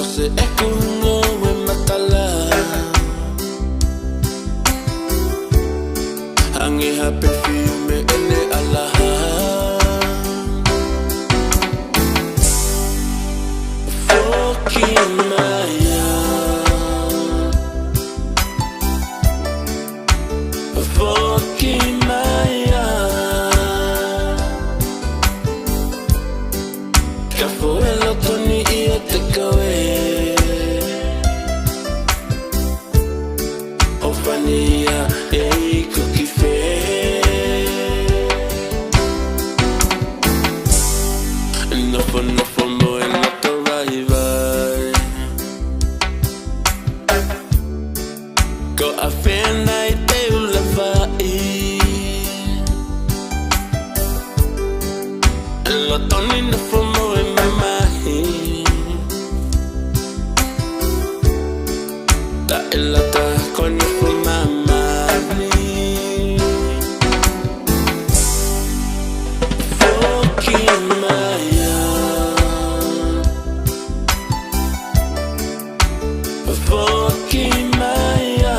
se escudo en matala Angeha perfume ene alaha Foki maya Foki maya Kafo elotoni ia te kawe Ofania ei kukife Nofo mo en la toraiva Ko a fena i te ulavai Lotoni nofo mo en mamahi Ta elata kono fo mamani Foki maya Foki maya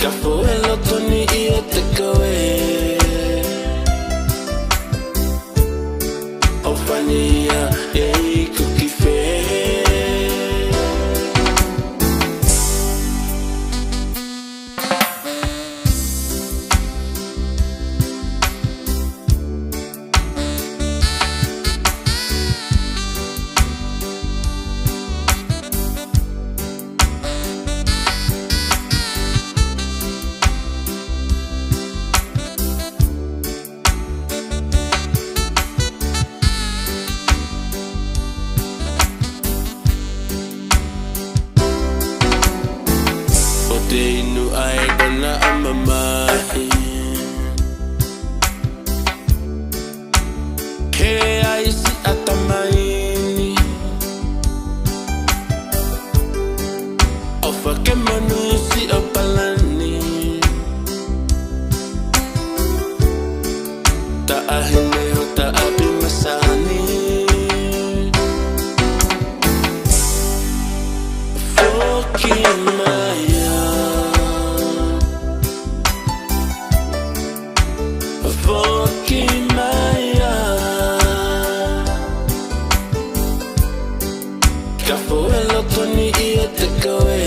Kafo elotoni ia te kawe Ofania ei kukife Deinu ai dona amamahi He ai si atamaini Ofa ke manu si opalani Ta ahine o ta abi masani Foki maya Foki maya Kafo elotoni ia te kawe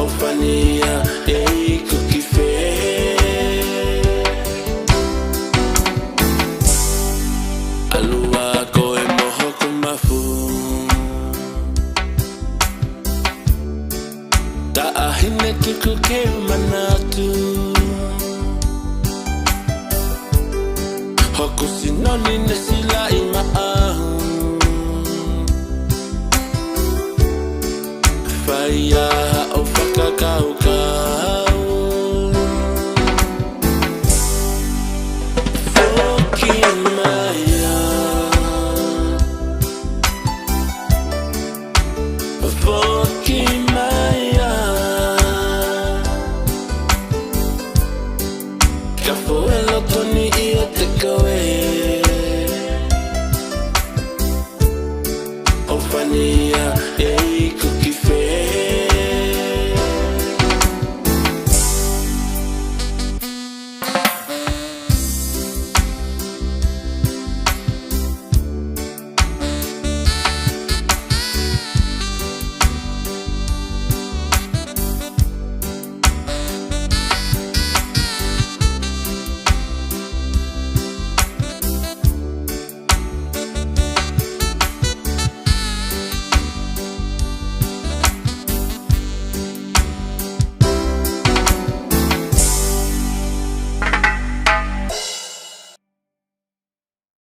Ofania ei kukife Alua ko e moho kumafu Ta ahine tuku ke manatu Hoku sinoni ne sila i maahu Whaia o whakakaukau Foki maya Foki maya Kafo elotoni ia te kawe